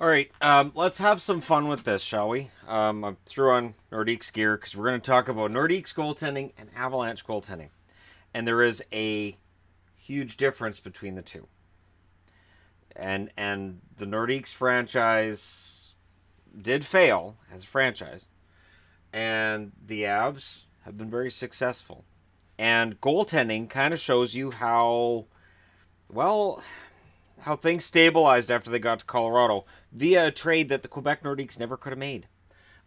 All right, let's have some fun with this, shall we? I threw on Nordiques gear because we're going to talk about Nordiques goaltending and Avalanche goaltending. And there is a huge difference between the two. And the Nordiques franchise did fail as a franchise, and the Avs have been very successful. And goaltending kind of shows you well, how things stabilized after they got to Colorado via a trade that the Quebec Nordiques never could have made.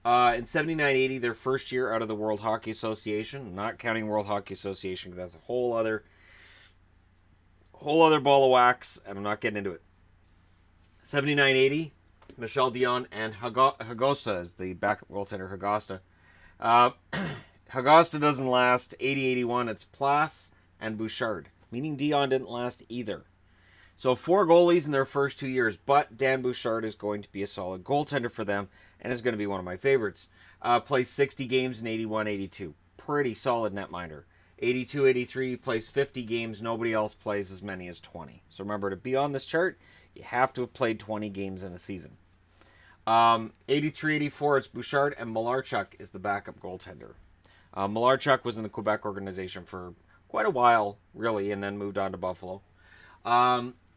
In 79-80, their first year out of the World Hockey Association, not counting World Hockey Association because that's a whole other ball of wax, and I'm not getting into it. 79-80, Michel Dion and Hagosta is the backup goaltender. Hagosta doesn't last. 80-81, it's Plas and Bouchard, meaning Dion didn't last either. So 4 goalies in their first 2 years, but Dan Bouchard is going to be a solid goaltender for them and is going to be one of my favorites. Plays 60 games in 81-82. Pretty solid netminder. 82-83 plays 50 games. Nobody else plays as many as 20. So remember, to be on this chart, you have to have played 20 games in a season. 83-84, it's Bouchard, and Malarchuk is the backup goaltender. Malarchuk was in the Quebec organization for quite a while, really, and then moved on to Buffalo.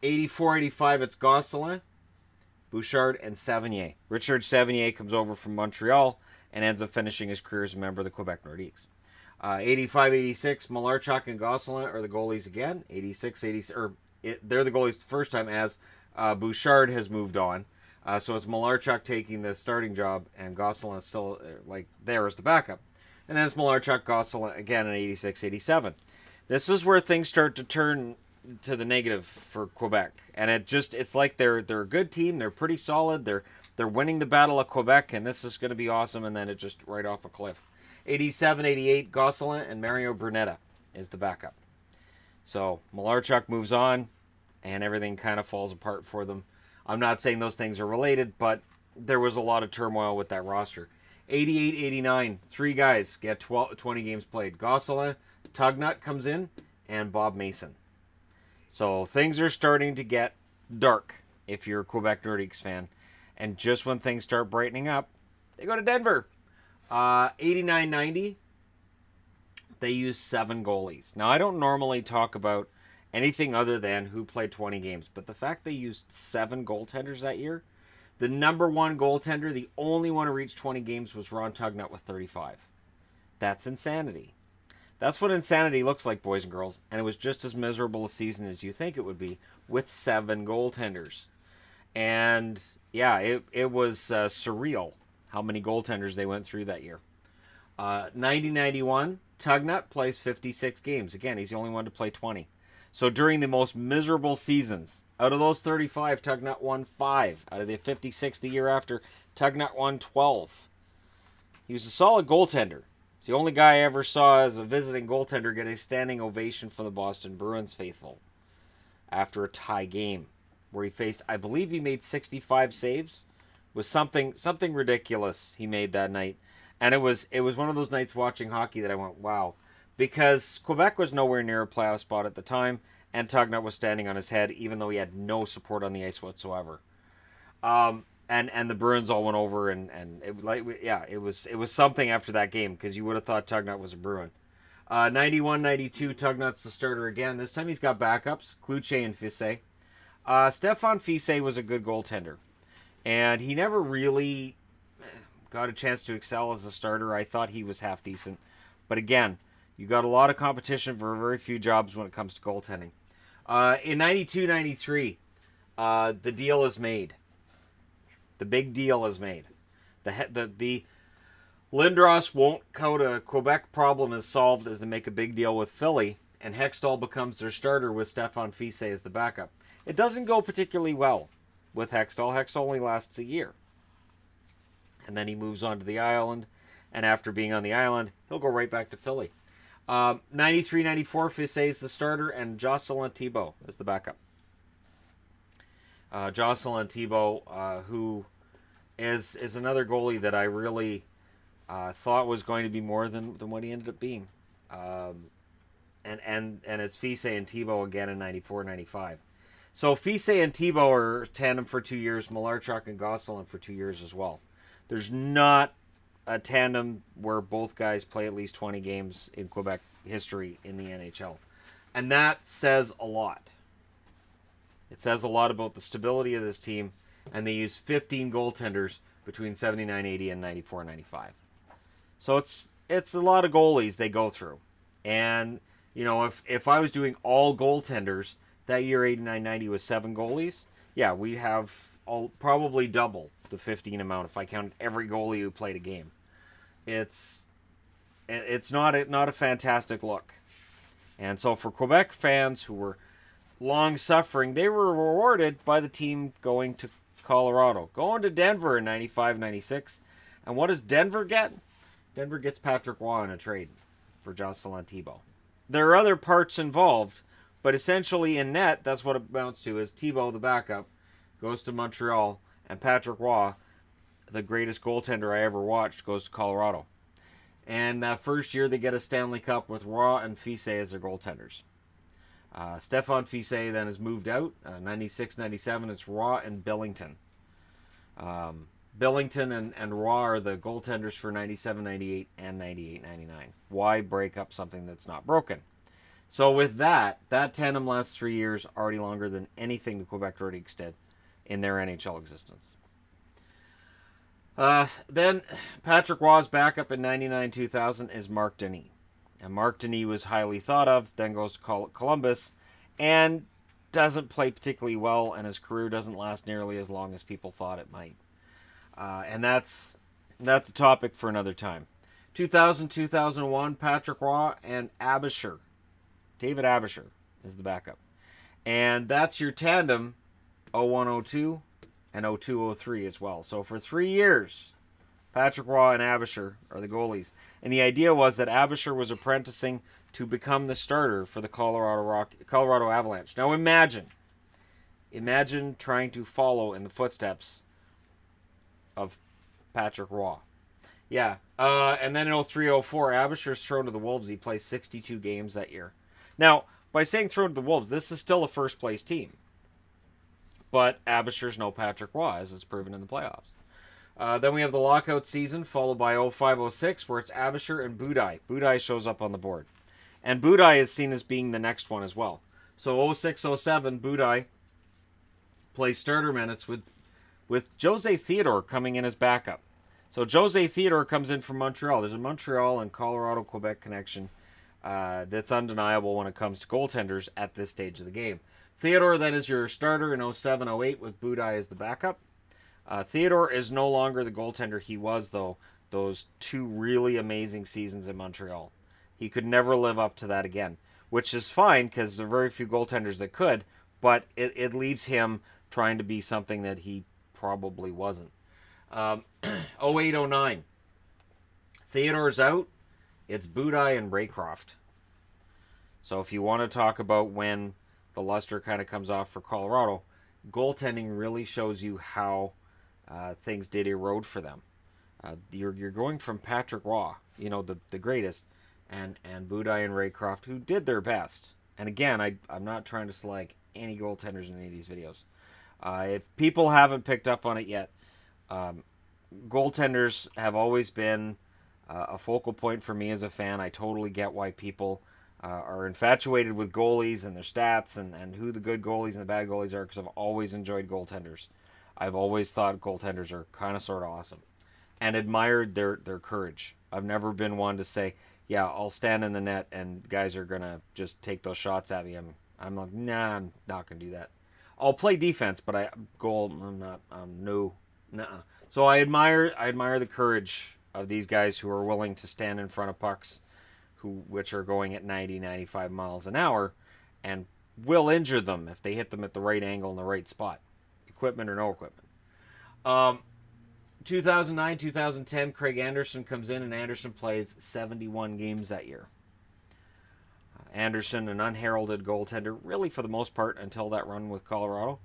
84-85, it's Gosselin, Bouchard, and Savigny. Richard Savigny comes over from Montreal and ends up finishing his career as a member of the Quebec Nordiques. 85-86, Malarchuk and Gosselin are the goalies again. 86-86, they're the goalies the first time as Bouchard has moved on. So it's Malarchuk taking the starting job, and Gosselin is still there as the backup. And then it's Malarchuk, Gosselin again in 86-87. This is where things start to turn to the negative for Quebec, and it's like they're a good team. They're pretty solid. They're winning the Battle of Quebec, and this is going to be awesome. And then it just right off a cliff. 87-88, Gosselin and Mario Brunetta is the backup. So Malarchuk moves on, and everything kind of falls apart for them. I'm not saying those things are related, but there was a lot of turmoil with that roster. 88-89, 3 guys get 20 games played. Gosselin, Tugnut comes in, and Bob Mason. So things are starting to get dark if you're a Quebec Nordiques fan. And just when things start brightening up, they go to Denver. 89-90, they use 7 goalies. Now, I don't normally talk about anything other than who played 20 games, but the fact they used 7 goaltenders that year, the number 1 goaltender, the only one who reached 20 games was Ron Tugnut with 35. That's insanity. That's what insanity looks like, boys and girls, and it was just as miserable a season as you think it would be with 7 goaltenders. And yeah, it was surreal how many goaltenders they went through that year. 90-91, Tugnut plays 56 games. Again, he's the only one to play 20. So during the most miserable seasons, out of those 35, Tugnut won 5. Out of the 56 the year after, Tugnut won 12. He was a solid goaltender. It's the only guy I ever saw as a visiting goaltender get a standing ovation from the Boston Bruins faithful after a tie game where he faced, I believe he made 65 saves. It was something ridiculous he made that night. And it was one of those nights watching hockey that I went, wow. Because Quebec was nowhere near a playoff spot at the time, and Tugnut was standing on his head, even though he had no support on the ice whatsoever. And the Bruins all went over, and it was something after that game, because you would have thought Tugnut was a Bruin. 91-92, Tugnut's the starter again. This time he's got backups, Cloutier and Fissé. Stéphane Fissé was a good goaltender, and he never really got a chance to excel as a starter. I thought he was half decent. But again, you got a lot of competition for very few jobs when it comes to goaltending. In 92-93, the deal is made. The big deal is made. The Lindros won't count a Quebec problem is solved as they make a big deal with Philly, and Hextall becomes their starter with Stéphane Fissé as the backup. It doesn't go particularly well with Hextall. Hextall only lasts a year. And then he moves on to the island, and after being on the island, he'll go right back to Philly. 93-94, Fissé is the starter, and Jocelyn Thibault is the backup. Jocelyn Thibault, who is another goalie that I really thought was going to be more than what he ended up being. And it's Fissé and Thibault again in 94-95. So Fise and Thibault are tandem for 2 years. Malarchuk and Gosselin for 2 years as well. There's not a tandem where both guys play at least 20 games in Quebec history in the NHL. And that says a lot. It says a lot about the stability of this team, and they use 15 goaltenders between 79-80 and 94-95. So it's a lot of goalies they go through. And, you know, if I was doing all goaltenders, that year 89-90 was 7 goalies, yeah, we'd have probably double the 15 amount if I counted every goalie who played a game. It's not a fantastic look. And so for Quebec fans who were long-suffering, they were rewarded by the team going to Colorado, going to Denver in 95-96. And what does Denver get? Denver gets Patrick Roy in a trade for Jocelyn Thibault. There are other parts involved, but essentially in net, that's what it amounts to, is Thibault, the backup, goes to Montreal, and Patrick Roy, the greatest goaltender I ever watched, goes to Colorado. And that first year, they get a Stanley Cup with Roy and Fise as their goaltenders. Stefan Fise then has moved out. 96-97, it's Roy and Billington. Billington and Roy are the goaltenders for 97-98 and 98-99. Why break up something that's not broken? So with that tandem lasts 3 years, already longer than anything the Quebec Nordiques did in their NHL existence. Then Patrick Roy's backup in 99-2000 is Marc Denis. And Marc Denis was highly thought of, then goes to Columbus, and doesn't play particularly well, and his career doesn't last nearly as long as people thought it might. And that's a topic for another time. 2000-2001, Patrick Roy and Abbotsford. David Abbotsford is the backup. And that's your tandem 01-02 and 02-03 as well. So for 3 years, Patrick Roy and Abbotsford are the goalies. And the idea was that Abbotsford was apprenticing to become the starter for the Colorado Avalanche. Now imagine trying to follow in the footsteps of Patrick Roy. Yeah. And then in 03-04, Abbotsford's thrown to the Wolves. He plays 62 games that year. Now, by saying thrown to the Wolves, this is still a first-place team. But Abbotsford's no Patrick Roy, as it's proven in the playoffs. Then we have the lockout season, followed by 05-06, where it's Abbotsford and Budaj. Budaj shows up on the board. And Budaj is seen as being the next one as well. So 06-07, Budaj plays starter minutes with Jose Theodore coming in as backup. So Jose Theodore comes in from Montreal. There's a Montreal and Colorado-Quebec connection that's undeniable when it comes to goaltenders at this stage of the game. Theodore then is your starter in 07-08 with Budaj as the backup. Theodore is no longer the goaltender he was, though, those 2 really amazing seasons in Montreal. He could never live up to that again, which is fine because there are very few goaltenders that could, but it leaves him trying to be something that he probably wasn't. 08-09. Theodore's out. It's Budaj and Raycroft. So if you want to talk about when the luster kind of comes off for Colorado, goaltending really shows you how things did erode for them. You're going from Patrick Roy, the greatest, and Budaj and Raycroft, who did their best. And again, I'm not trying to slag any goaltenders in any of these videos. If people haven't picked up on it yet, goaltenders have always been a focal point for me as a fan. I totally get why people are infatuated with goalies and their stats and who the good goalies and the bad goalies are, because I've always enjoyed goaltenders. I've always thought goaltenders are kind of sort of awesome and admired their courage. I've never been one to say, yeah, I'll stand in the net and guys are going to just take those shots at me. I'm like, nah, I'm not going to do that. I'll play defense, but I'm not, no, nuh-uh. So I admire the courage of these guys who are willing to stand in front of pucks which are going at 90, 95 miles an hour and will injure them if they hit them at the right angle in the right spot, equipment or no equipment. 2009, 2010, Craig Anderson comes in, and Anderson plays 71 games that year. Anderson, an unheralded goaltender, really for the most part until that run with Colorado.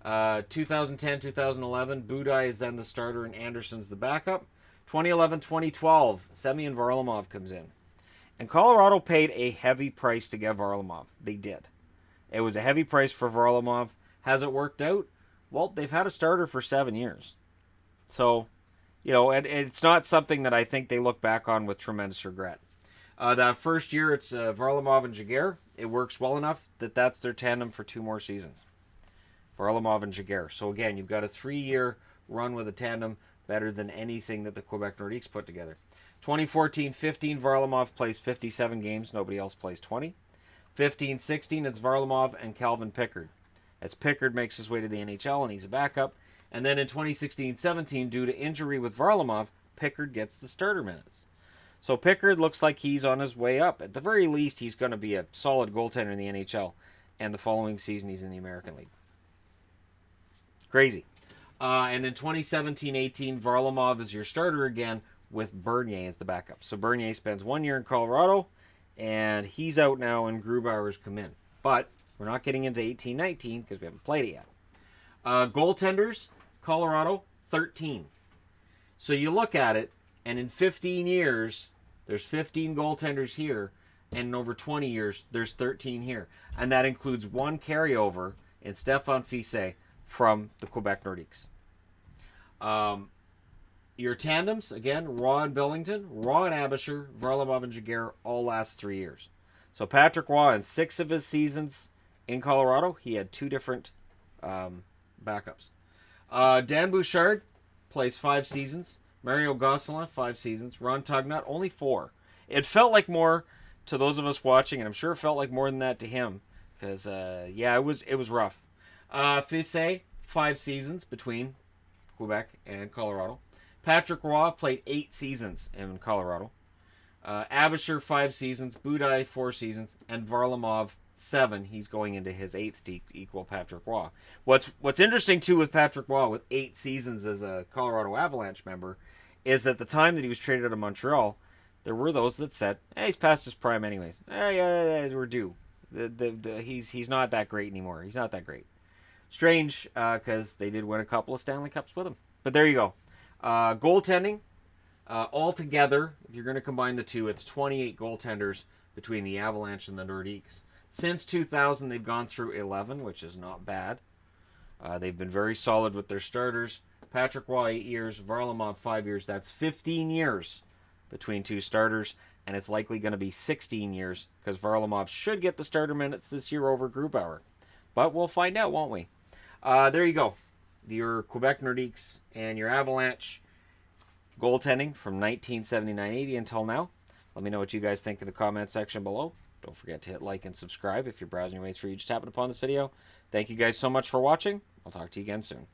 2010, 2011, Budaj is then the starter and Anderson's the backup. 2011, 2012, Semyon Varlamov comes in. And Colorado paid a heavy price to get Varlamov. They did. It was a heavy price for Varlamov. Has it worked out? Well, they've had a starter for 7 years. So, and it's not something that I think they look back on with tremendous regret. That first year, it's Varlamov and Jaguar. It works well enough that that's their tandem for 2 more seasons. Varlamov and Jaguar. So again, you've got a 3-year run with a tandem, better than anything that the Quebec Nordiques put together. 2014-15, Varlamov plays 57 games. Nobody else plays 20. 15-16, it's Varlamov and Calvin Pickard, as Pickard makes his way to the NHL and he's a backup. And then in 2016-17, due to injury with Varlamov, Pickard gets the starter minutes. So Pickard looks like he's on his way up. At the very least, he's going to be a solid goaltender in the NHL. And the following season, he's in the American League. Crazy. And in 2017-18, Varlamov is your starter again with Bernier as the backup. So Bernier spends 1 year in Colorado, and he's out now, and Grubauer's come in. But we're not getting into 18-19 because we haven't played it yet. Goaltenders, Colorado, 13. So you look at it, and in 15 years, there's 15 goaltenders here, and in over 20 years, there's 13 here. And that includes 1 carryover in Stéphane Fiset from the Quebec Nordiques. Your tandems, again, Roy and Billington, Roy and Abbotsford, Varlamov and Jaguar, all last 3 years. So Patrick Roy, in 6 of his seasons in Colorado, he had 2 different backups. Dan Bouchard plays 5 seasons. Mario Gosselin, 5 seasons. Ron Tugnut, only 4. It felt like more to those of us watching, and I'm sure it felt like more than that to him, because it was rough. Fiset, 5 seasons between Quebec and Colorado. Patrick Roy played 8 seasons in Colorado. Abbotsford, 5 seasons. Budaj, 4 seasons. And Varlamov, 7. He's going into his 8th to equal Patrick Roy. What's interesting, too, with Patrick Roy, with 8 seasons as a Colorado Avalanche member, is that the time that he was traded out of Montreal, there were those that said, hey, he's past his prime anyways. Hey, we're due. He's not that great anymore. He's not that great. Strange, because they did win a couple of Stanley Cups with him. But there you go. Goaltending, altogether, if you're going to combine the two, it's 28 goaltenders between the Avalanche and the Nordiques. Since 2000, they've gone through 11, which is not bad. They've been very solid with their starters. Patrick Roy, 8 years. Varlamov, 5 years. That's 15 years between 2 starters, and it's likely going to be 16 years because Varlamov should get the starter minutes this year over Grubauer. But we'll find out, won't we? There you go. Your Quebec Nordiques and your Avalanche goaltending from 1979-80 until now. Let me know what you guys think in the comment section below. Don't forget to hit like and subscribe if you're browsing your way through. You just happened upon this video. Thank you guys so much for watching. I'll talk to you again soon.